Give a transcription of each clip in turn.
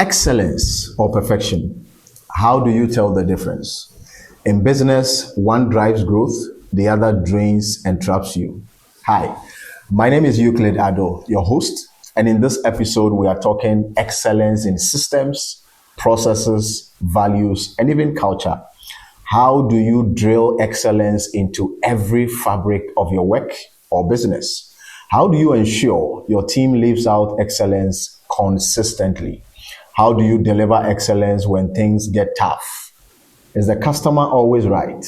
Excellence or perfection? How do you tell the difference? In business, one drives growth, the other drains and traps you. Hi, my name is Euclid Ado, your host, and in this episode, we are talking excellence in systems, processes, values, and even culture. How do you drill excellence into every fabric of your work or business? How do you ensure your team lives out excellence consistently? How do you deliver excellence when things get tough? Is the customer always right?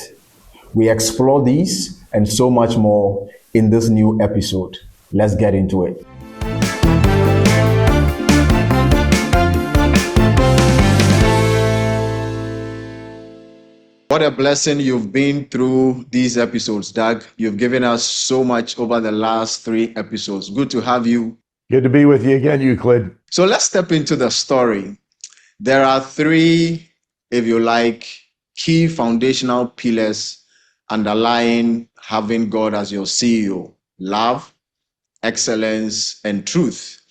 We explore these and so much more in this new episode. Let's get into it. What a blessing you've been through these episodes, Doug. You've given us so much over the last 3 episodes. Good to have you. Good to be with you again, Euclid. So let's step into the story. There are three, if you like, key foundational pillars underlying having God as your CEO: love, excellence, and truth.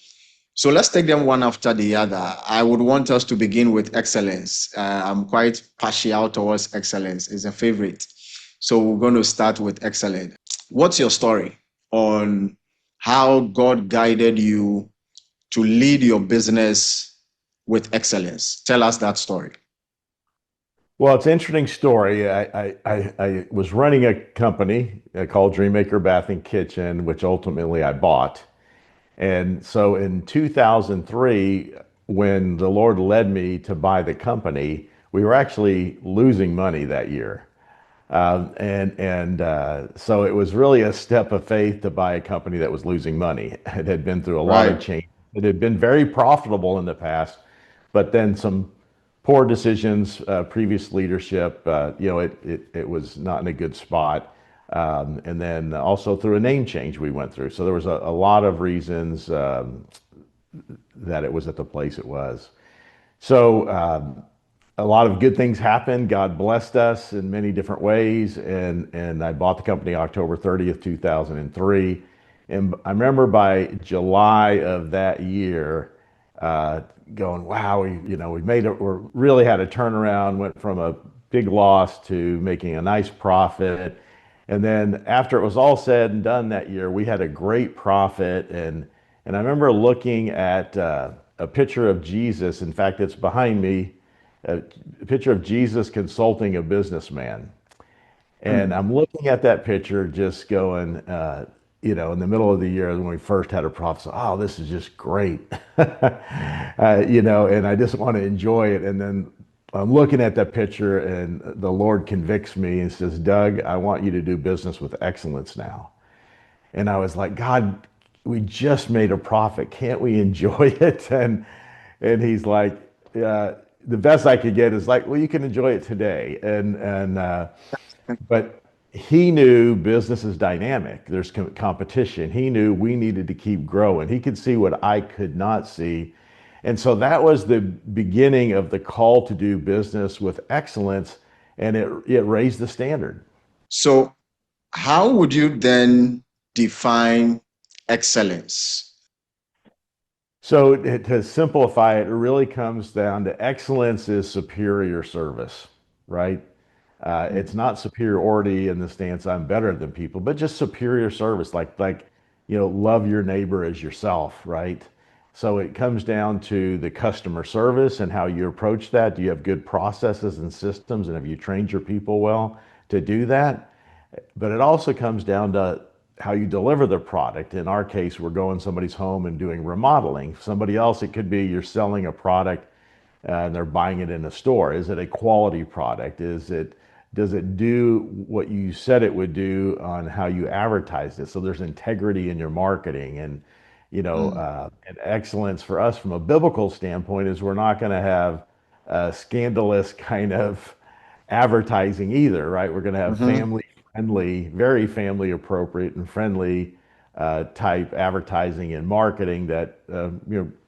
So let's take them one after the other. I would want us to begin with excellence. I'm quite partial towards excellence. It's a favorite. So we're going to start with excellence. What's your story on how God guided you to lead your business with excellence? Tell us that story. Well, it's an interesting story. I was running a company called Dreammaker Bath and Kitchen, which ultimately I bought. And so in 2003, when the Lord led me to buy the company, we were actually losing money that year. So it was really a step of faith to buy a company that was losing money. It had been through a lot of change. It had been very profitable in the past, but then some poor decisions, previous leadership, it was not in a good spot. And then also through a name change we went through. So there was a lot of reasons that it was at the place it was. So a lot of good things happened. God blessed us in many different ways. And I bought the company October 30th, 2003. And I remember by July of that year, going, wow, we made it, we really had a turnaround, went from a big loss to making a nice profit. And then after it was all said and done that year, we had a great profit. And I remember looking at a picture of Jesus. In fact, it's behind me, a picture of Jesus consulting a businessman. And I'm looking at that picture just going, in the middle of the year when we first had a profit, so, oh, this is just great. And I just want to enjoy it. And then I'm looking at that picture and the Lord convicts me and says, Doug, I want you to do business with excellence now. And I was like, God, we just made a profit. Can't we enjoy it? And he's like, the best I could get is like, well, you can enjoy it today. But he knew business is dynamic. There's competition. He knew we needed to keep growing. He could see what I could not see. And so that was the beginning of the call to do business with excellence, and it raised the standard. So how would you then define excellence? So to simplify it, it really comes down to excellence is superior service, right? It's not superiority in the stance I'm better than people, but just superior service, like love your neighbor as yourself, right? So it comes down to the customer service and how you approach that. Do you have good processes and systems, and have you trained your people well to do that? But it also comes down to how you deliver the product. In our case, we're going somebody's home and doing remodeling. Somebody else, it could be you're selling a product and they're buying it in a store. Is it a quality product? Does it do what you said it would do on how you advertised it? So there's integrity in your marketing. And and excellence for us from a biblical standpoint is we're not going to have a scandalous kind of advertising either, right? We're going to have family friendly, very family appropriate and friendly type advertising and marketing that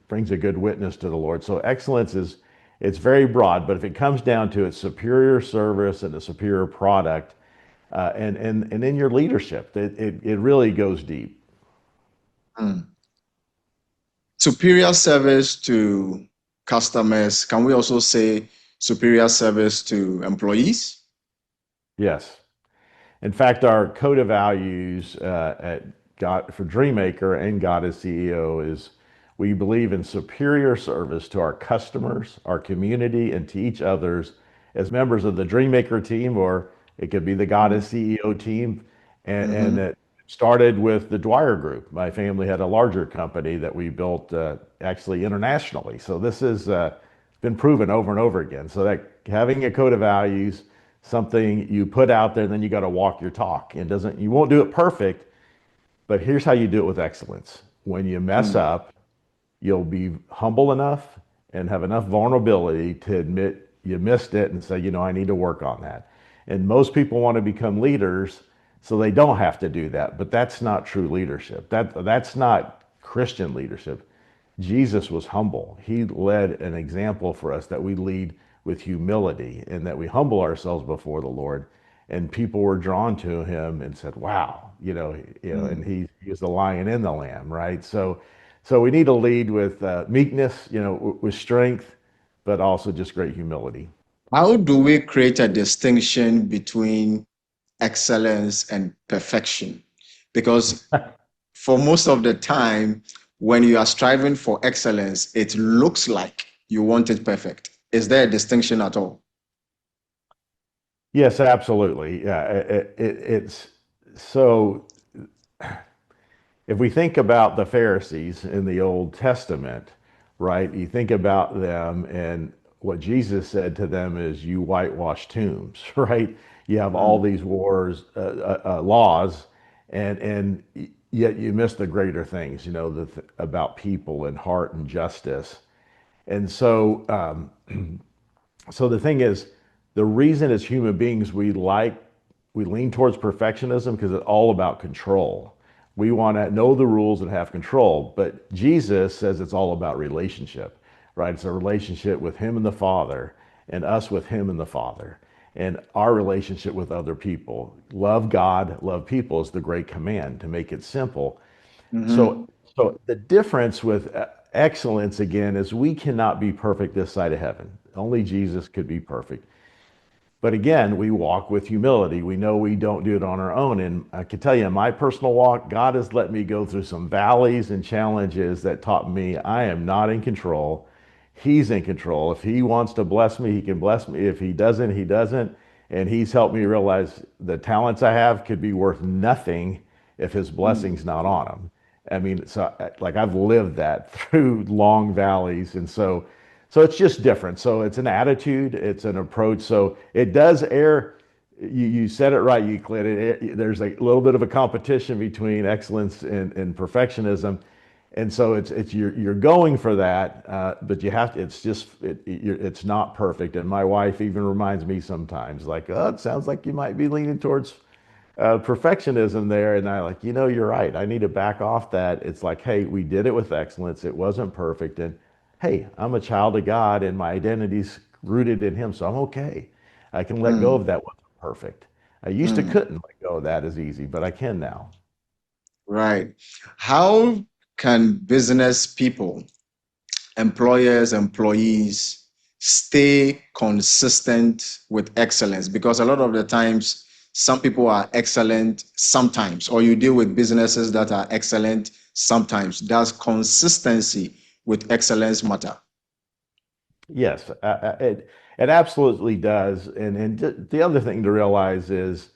brings a good witness to the Lord. So excellence it's very broad, but if it comes down to its superior service and a superior product, and in your leadership, it really goes deep. Superior service to customers, can we also say superior service to employees? Yes. In fact, our code of values at God for Dreammaker and God as CEO is we believe in superior service to our customers, our community, and to each others as members of the Dreammaker team, or it could be the God as CEO team. And Mm-hmm. it started with the Dwyer Group. My family had a larger company that we built actually internationally. So this has been proven over and over again. So that having a code of values, something you put out there, and then you got to walk your talk. It doesn't, you won't do it perfect, but here's how you do it with excellence. When you mess Mm, up, you'll be humble enough and have enough vulnerability to admit you missed it and say, I need to work on that. And most people want to become leaders so they don't have to do that, but that's not true leadership. That's not Christian leadership. Jesus was humble. He led an example for us that we lead with humility and that we humble ourselves before the Lord. And people were drawn to him and said, "Wow, and mm. he is the lion and the lamb, right?" So we need to lead with meekness, with strength, but also just great humility. How do we create a distinction between excellence and perfection? Because for most of the time, when you are striving for excellence, it looks like you want it perfect. Is there a distinction at all? Yes, absolutely. Yeah, it's so. If we think about the Pharisees in the Old Testament, right? You think about them, and what Jesus said to them is, "You whitewash tombs," right? You have all Mm, these laws, and yet you miss the greater things, about people and heart and justice. And so the thing is, the reason as human beings we lean towards perfectionism because it's all about control. We want to know the rules and have control, but Jesus says it's all about relationship, right? It's a relationship with him and the Father and us with him and the Father and our relationship with other people. Love God, love people is the great command to make it simple. So, mhm, so the difference with excellence again is we cannot be perfect this side of heaven. Only Jesus could be perfect. But again, we walk with humility. We know we don't do it on our own. And I can tell you, in my personal walk, God has let me go through some valleys and challenges that taught me I am not in control. He's in control. If he wants to bless me, he can bless me. If he doesn't, he doesn't. And he's helped me realize the talents I have could be worth nothing if his mm, blessing's not on them. I mean, so like I've lived that through long valleys. And so it's just different. So it's an attitude, it's an approach. So it does err. You said it right, Euclid. There's a little bit of a competition between excellence and perfectionism, and so it's you're going for that, but you have to. It's just it's not perfect. And my wife even reminds me sometimes, like, "Oh, it sounds like you might be leaning towards perfectionism there." And I like, you're right. I need to back off that. It's like, hey, we did it with excellence. It wasn't perfect. And hey, I'm a child of God and my identity's rooted in him. So I'm okay. I can let go of mm, that wasn't perfect. I used to mm. couldn't let go of that as easy, but I can now. Right. How can business people, employers, employees stay consistent with excellence? Because a lot of the times, some people are excellent sometimes, or you deal with businesses that are excellent sometimes. Does consistency with excellence matter? Yes, it absolutely does. And the other thing to realize is,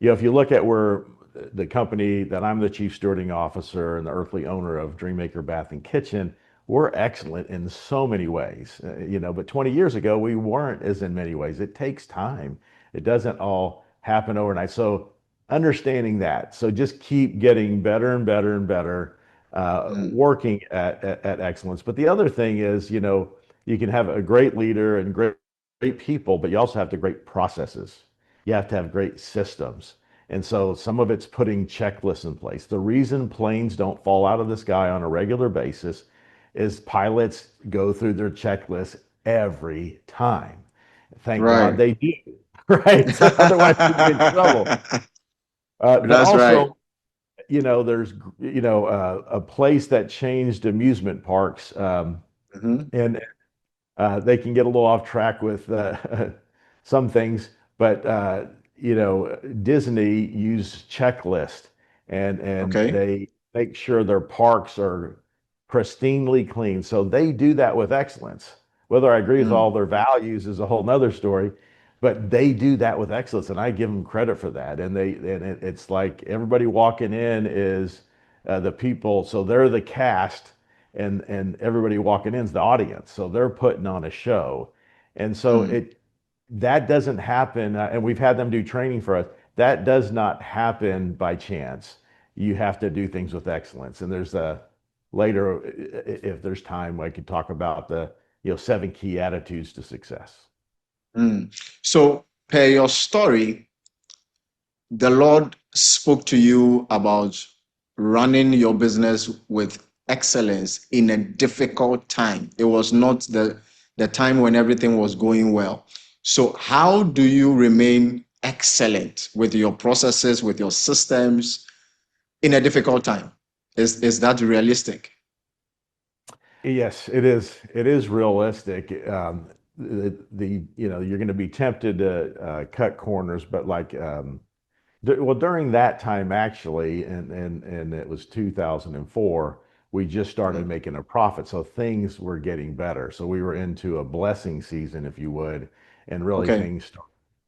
if you look at where the company that I'm the chief stewarding officer and the earthly owner of Dreammaker Bath and Kitchen, we're excellent in so many ways. But 20 years ago we weren't as in many ways. It takes time. It doesn't all happen overnight. So understanding that, so just keep getting better and better and better, Mm, working at excellence. But the other thing is, you can have a great leader and great people, but you also have to great processes. You have to have great systems. And so some of it's putting checklists in place. The reason planes don't fall out of the sky on a regular basis is pilots go through their checklist every time. Thank God right. they do, right? So otherwise we'd be in trouble. But That's right. also, there's, a place that changed amusement parks. Mhm. And They can get a little off track with some things, but Disney use checklist and Okay. they make sure their parks are pristinely clean. So they do that with excellence. Whether I agree with all Mm, their values is a whole nother story, but they do that with excellence, and I give them credit for that. It's like everybody walking in is the people, so they're the cast and everybody walking in is the audience. So they're putting on a show. And so mm, it that doesn't happen, and we've had them do training for us. That does not happen by chance. You have to do things with excellence. And there's a later, if there's time, I could talk about the 7 key attitudes to success. mm. So, per your story, the Lord spoke to you about running your business with excellence in a difficult time. It was not the time when everything was going well. So, how do you remain excellent with your processes, with your systems in a difficult time? Is that realistic? Yes, it is. It is realistic. You're going to be tempted to cut corners, but like well, during that time, actually, and it was 2004, we just started Mm. making a profit. So things were getting better. So we were into a blessing season, if you would, and really Okay.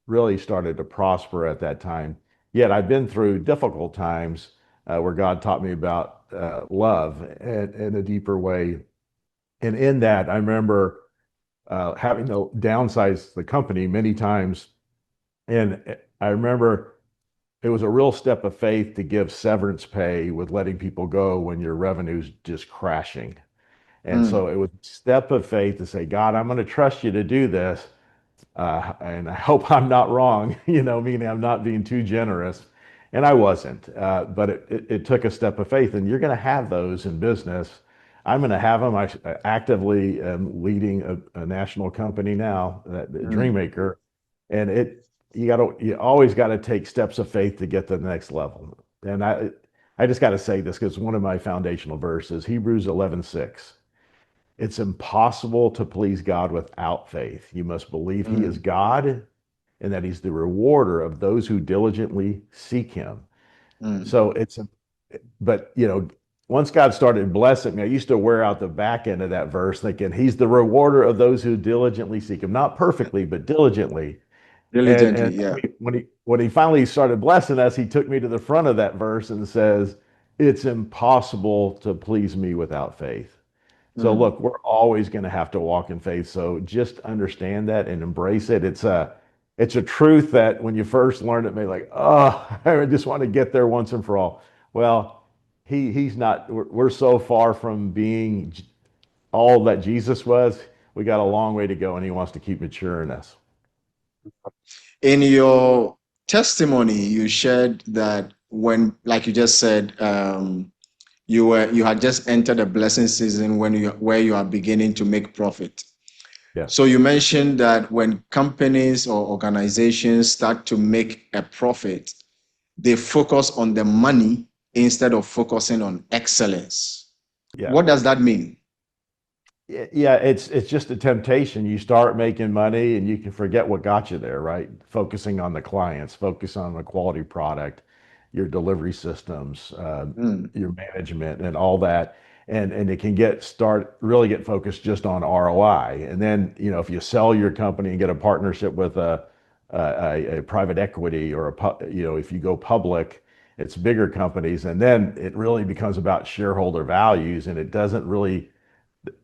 really started to prosper at that time. Yet I've been through difficult times where God taught me about love in a deeper way. And in that, I remember having to downsize the company many times. And I remember it was a real step of faith to give severance pay with letting people go when your revenue's just crashing. And so Mm, it was a step of faith to say, God, I'm going to trust you to do this. And I hope I'm not wrong, meaning I'm not being too generous. And I wasn't. But it took a step of faith. And you're going to have those in business. I'm going to have them. I actively am leading a national company now, mm, Dreammaker, and you always got to take steps of faith to get to the next level. And I just got to say this because one of my foundational verses, Hebrews 11:6. It's impossible to please God without faith. You must believe He is mm, God and that He's the rewarder of those who diligently seek Him. mm, So but once God started blessing me, I used to wear out the back end of that verse thinking He's the rewarder of those who diligently seek Him, not perfectly, but diligently. And diligently, yeah. when he finally started blessing us, he took me to the front of that verse and says, "It's impossible to please me without faith." So Mm. look, we're always going to have to walk in faith. So just understand that and embrace it. It's a truth that when you first learn it, may like, oh, I just want to get there once and for all. Well, he's not. We're so far from being all that Jesus was. We got a long way to go, and he wants to keep maturing us. In your testimony, you shared that when, like you just said, you had just entered a blessing season when you where you are beginning to make profit. Yes. So you mentioned that when companies or organizations start to make a profit, they focus on the money instead of focusing on excellence. Yeah. What does that mean? Yeah, it's just a temptation. You start making money and you can forget what got you there, right? Focusing on the clients, focus on the quality product, your delivery systems, Mm, your management, and all that. And it can really get focused just on ROI. And then, if you sell your company and get a partnership with a private equity or if you go public, it's bigger companies, and then it really becomes about shareholder values, and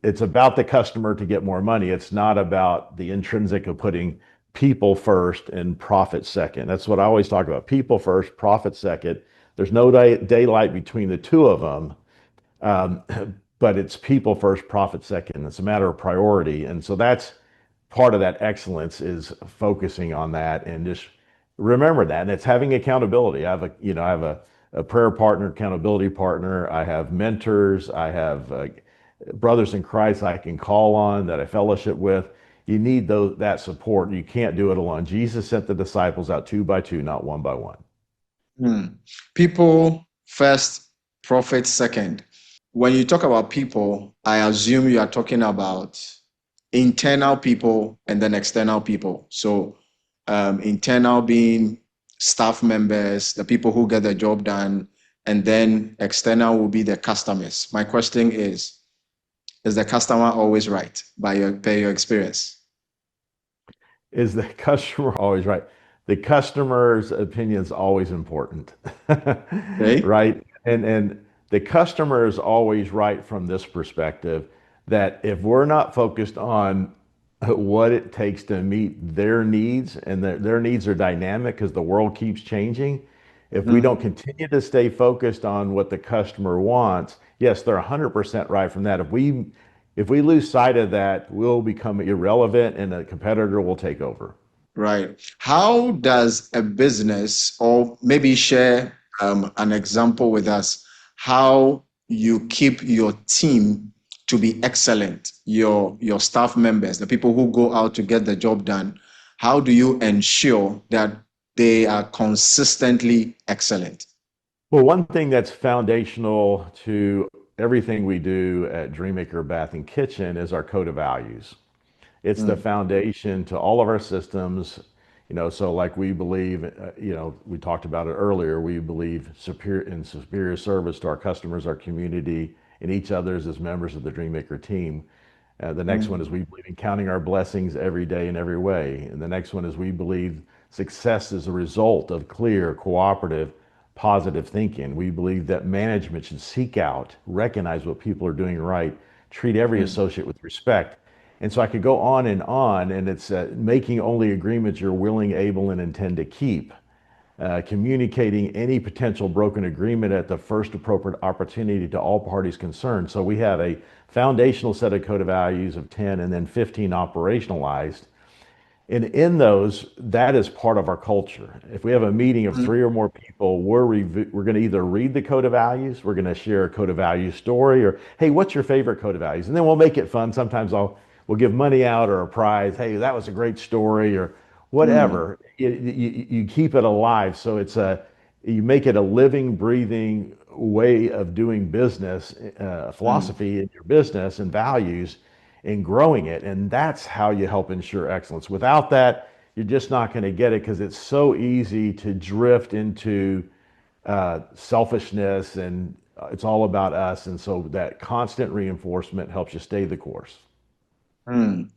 it's about the customer to get more money. It's not about the intrinsic of putting people first and profit second. That's what I always talk about. People first, profit second. There's no daylight between the two of them. Um, but it's people first, profit second. It's a matter of priority. And so that's part of that excellence is focusing on that and just remember that. And it's having accountability. I have a prayer partner, accountability partner. I have mentors. I have brothers in Christ I can call on that I fellowship with. You need that support. You can't do it alone. Jesus sent the disciples out two by two, not one by one. mm. People first, profit second. When you talk about people, I assume you are talking about internal people and then external people. So internal being staff members, the people who get the job done, and then external will be the customers. My question is the customer always right by your experience? Is the customer always right? The customer's opinion is always important, Okay. right? And the customer is always right from this perspective that if we're not focused on what it takes to meet their needs, and their needs are dynamic because the world keeps changing. If we don't Mhm. continue to stay focused on what the customer wants, yes, they're 100% right from that. If we lose sight of that, we'll become irrelevant and a competitor will take over. Right. How does a business, or maybe share an example with us, how you keep your team to be excellent, your staff members, the people who go out to get the job done, how do you ensure that they are consistently excellent? Well, one thing that's foundational to everything we do at Dreammaker Bath and Kitchen is our code of values. It's the Mm, foundation to all of our systems. So like we believe, we talked about it earlier, we believe superior service to our customers, our community, and each others as members of the Dreammaker team. The next one is mm, we believe in counting our blessings every day in every way. And the next one is we believe success is a result of clear, cooperative, positive thinking. We believe that management should seek out, recognize what people are doing right, treat every mm, associate with respect. And so I could go on, and it's making only agreements you're willing, able, and intend to keep. Communicating any potential broken agreement at the first appropriate opportunity to all parties concerned. So we have a foundational set of code of values of 10 and then 15 operationalized. And in those, that is part of our culture. If we have a meeting of mm, three or more people, we're going to either read the code of values, we're going to share a code of values story, or hey, what's your favorite code of values? And then we'll make it fun. Sometimes we'll give money out or a prize. Hey, that was a great story, or mm, whatever. You keep it alive, so you make it a living, breathing way of doing business, mm. philosophy in your business and values and growing it. And that's how you help ensure excellence. Without that, you're just not going to get it because it's so easy to drift into selfishness and it's all about us. And so that constant reinforcement helps you stay the course. Mm.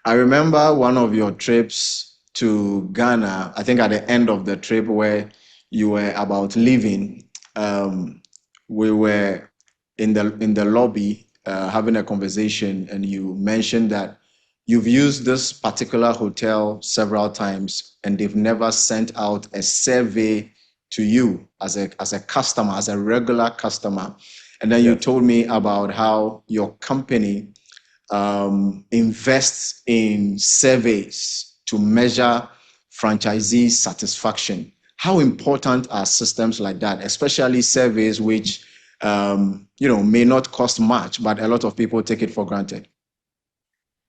I remember one of your trips to Ghana, I think at the end of the trip where you were about leaving, we were in the lobby having a conversation, and you mentioned that you've used this particular hotel several times and they've never sent out a survey to you as a customer, as a regular customer. And then you Yes. told me about how your company invests in surveys to measure franchisee satisfaction. How important are systems like that, especially surveys which may not cost much, but a lot of people take it for granted?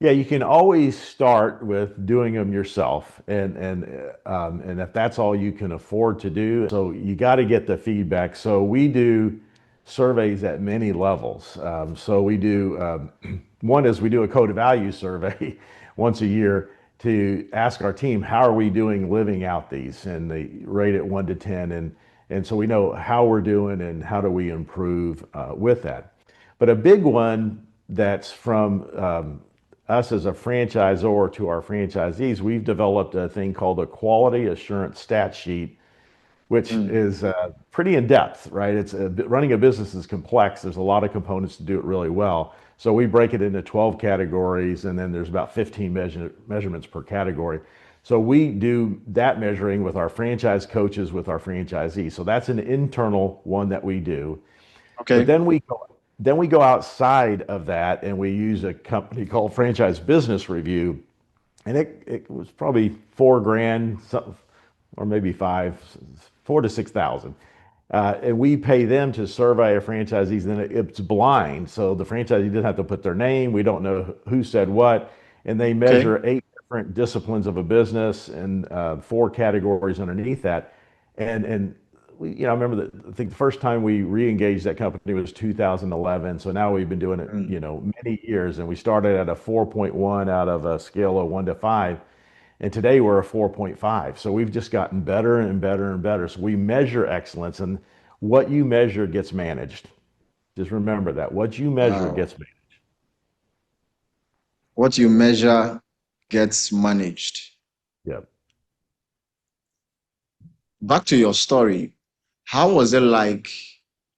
Yeah, you can always start with doing them yourself, and if that's all you can afford to do, so you got to get the feedback. So we do surveys at many levels. So we do one is we do a code of value survey once a year to ask our team how are we doing living out these, and they rate it 1 to 10, and so we know how we're doing and how do we improve with that. But a big one that's from us as a franchisor to our franchisees, we've developed a thing called a quality assurance stat sheet, which Mm, is pretty in depth, right? Running a business is complex. There's a lot of components to do it really well. So we break it into 12 categories, and then there's about 15 measurements per category. So we do that measuring with our franchise coaches, with our franchisees. So that's an internal one that we do. But okay. then we go outside of that and we use a company called Franchise Business Review, and it was probably 4 grand, or maybe 4 to 6 thousand. And we pay them to survey our franchisees, and it's blind. So the franchisee doesn't have to put their name. We don't know who said what. And they Okay. measure 8 different disciplines of a business and 4 categories underneath that. And I remember that I think the first time we re-engaged that company was 2011. So now we've been doing it, Mm. many years, and we started at a 4.1 out of a scale of 1 to 5. And today we're a 4.5. So we've just gotten better and better and better. So we measure excellence, and what you measure gets managed. Just remember that. What you measure Wow. gets managed. What you measure gets managed. Yep. Back to your story. How was it like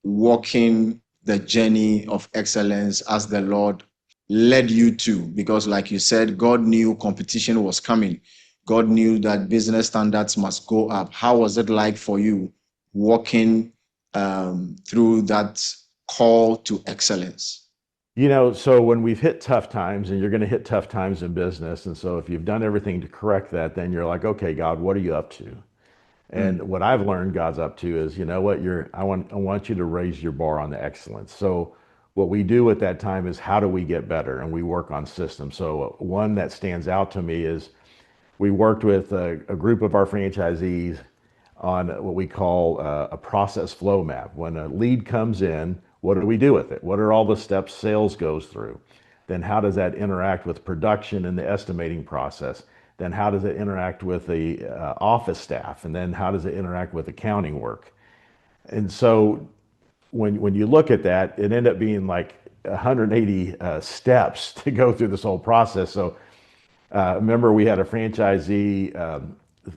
walking the journey of excellence as the Lord led you to? Because, like you said, God knew competition was coming. God knew that business standards must go up. How was it like for you walking through that call to excellence? So when we've hit tough times, and you're going to hit tough times in business, and so if you've done everything to correct that, then you're like, okay, God, what are you up to? And Mm, what I've learned God's up to is, you know what, I want you to raise your bar on the excellence. So what we do at that time is how do we get better? And we work on systems. So one that stands out to me is we worked with a group of our franchisees on what we call a process flow map. When a lead comes in, what do we do with it? What are all the steps sales goes through? Then how does that interact with production and the estimating process? Then how does it interact with the office staff? And then how does it interact with accounting work? And so when you look at that, it ended up being like 180 steps to go through this whole process. So remember, we had a franchisee.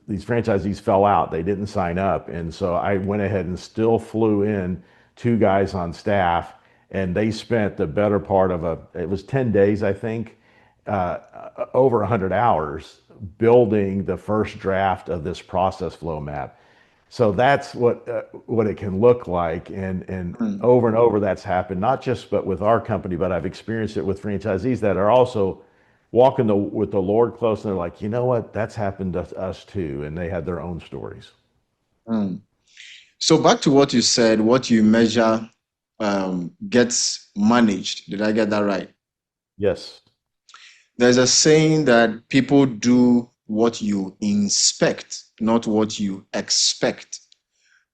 These franchisees fell out; they didn't sign up, and so I went ahead and still flew in two guys on staff, and they spent the better part of it was 10 days, I think, over 100 hours building the first draft of this process flow map. So that's what it can look like, and mm, over and over that's happened, not just but with our company, but I've experienced it with franchisees that are also walking with the Lord close, and they're like, you know what, that's happened to us too, and they had their own stories. mm. So back to what you said, what you measure gets managed. Did I get that right? Yes. There's a saying that people do what you inspect, not what you expect.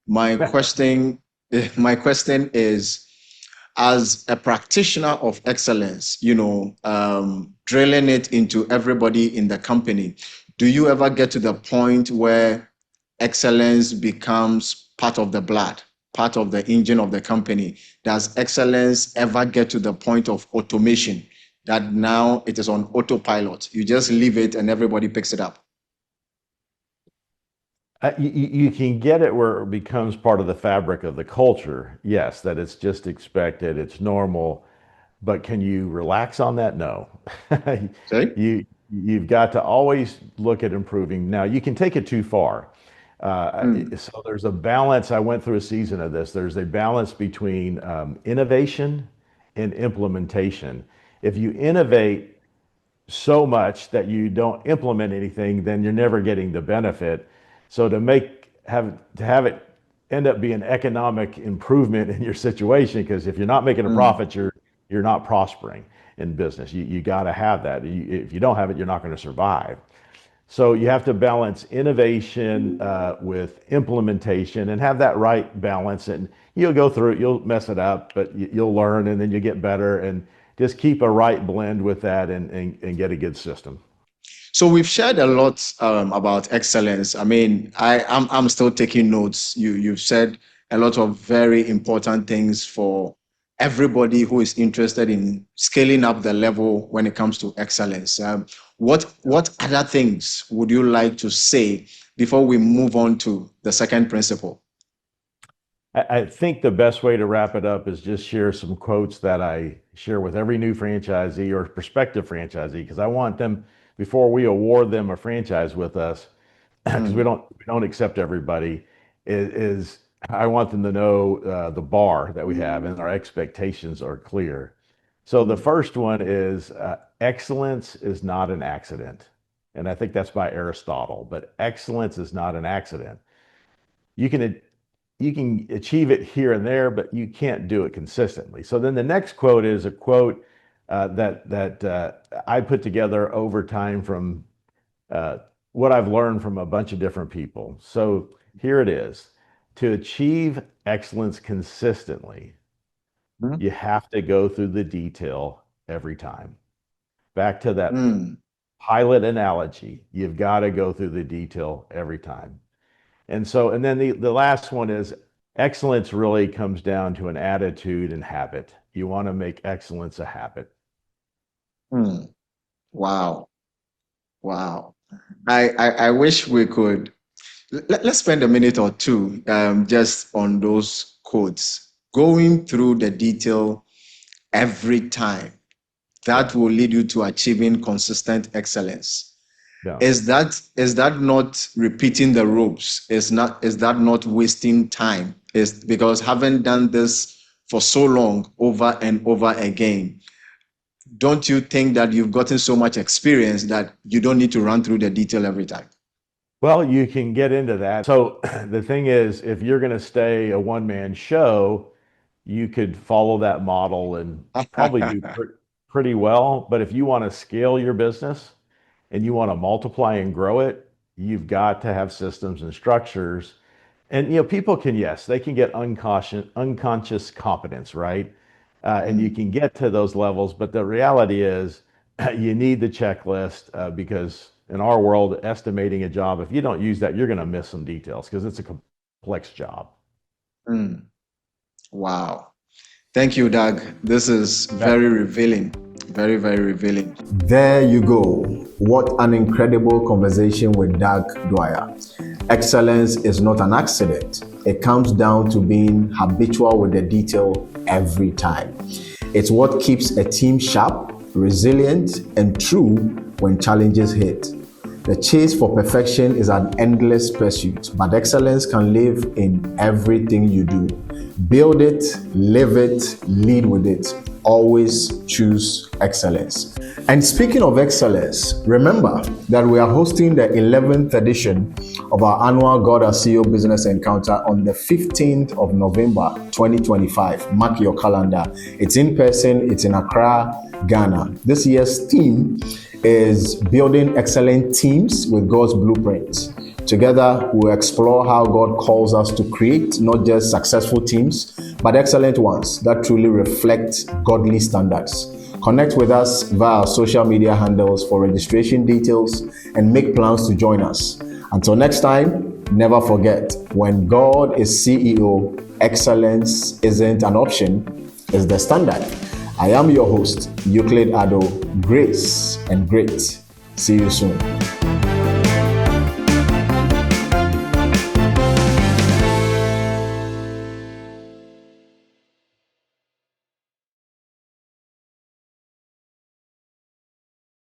My question, my question is, as a practitioner of excellence, drilling it into everybody in the company, do you ever get to the point where excellence becomes part of the blood, part of the engine of the company? Does excellence ever get to the point of automation that now it is on autopilot? You just leave it and everybody picks it up. You can get it where it becomes part of the fabric of the culture. Yes, that it's just expected, it's normal. But can you relax on that? No. See? You've got to always look at improving. Now, you can take it too far. Mm, So there's a balance. I went through a season of this. There's a balance between innovation and implementation. If you innovate so much that you don't implement anything, then you're never getting the benefit. So to have it end up being economic improvement in your situation, because if you're not making a mm. profit, you're not prospering in business. You got to have that. If you don't have it, you're not going to survive. So you have to balance innovation with implementation and have that right balance. And you'll go through it, you'll mess it up, but you'll learn and then you get better. And just keep a right blend with that, and get a good system. So we've shared a lot about excellence. I mean, I'm still taking notes. You've said a lot of very important things for everybody who is interested in scaling up the level when it comes to excellence. What other things would you like to say before we move on to the second principle? I think the best way to wrap it up is just share some quotes that I share with every new franchisee or prospective franchisee, because I want them, before we award them a franchise with us, because we Mm, don't accept everybody, is I want them to know the bar that we have and our expectations are clear. So the mm, first one is excellence is not an accident, and I think that's by Aristotle. But excellence is not an accident. You can you can achieve it here and there, but you can't do it consistently. So then the next quote is a quote that I put together over time from uh, what I've learned from a bunch of different people. So here it is. To achieve excellence consistently, Mhm. you have to go through the detail every time. Back to that Mm. pilot analogy, you've got to go through the detail every time. And then the last one is excellence really comes down to an attitude and habit. You want to make excellence a habit. Mm. Wow. Wow. I wish we could let's spend a minute or two just on those quotes, going through the detail every time. Yeah. That will lead you to achieving consistent excellence. Yeah. Is that not repeating the ropes? Is that not wasting time? Is because having done this for so long over and over again, don't you think that you've gotten so much experience that you don't need to run through the detail every time? Well, you can get into that. So the thing is, if you're going to stay a one-man show, you could follow that model and probably do pretty well. But if you want to scale your business and you want to multiply and grow it, you've got to have systems and structures. And people can, yes, they can get unconscious competence, right? And you Mm, can get to those levels, but the reality is you need the checklist because in our world, estimating a job, if you don't use that, you're going to miss some details because it's a complex job. mm. Wow. Thank you, Doug. This is That very revealing. Very, very revealing. There you go. What an incredible conversation with Doug Dwyer. Excellence is not an accident. It comes down to being habitual with the detail every time. It's what keeps a team sharp, resilient, and true when challenges hit. The chase for perfection is an endless pursuit, but excellence can live in everything you do. Build it, live it, lead with it. Always choose excellence. And speaking of excellence, remember that we are hosting the 11th edition of our annual God as CEO Business Encounter on the 15th of November 2025. Mark your calendar. It's in person, it's in Accra, Ghana. This year's theme is building excellent teams with God's blueprint. Together, we'll explore how God calls us to create not just successful teams, but excellent ones that truly reflect godly standards. Connect with us via our social media handles for registration details and make plans to join us. Until next time, never forget, when God is CEO, excellence isn't an option, it's the standard. I am your host, Euclid Ado. Grace and great. See you soon.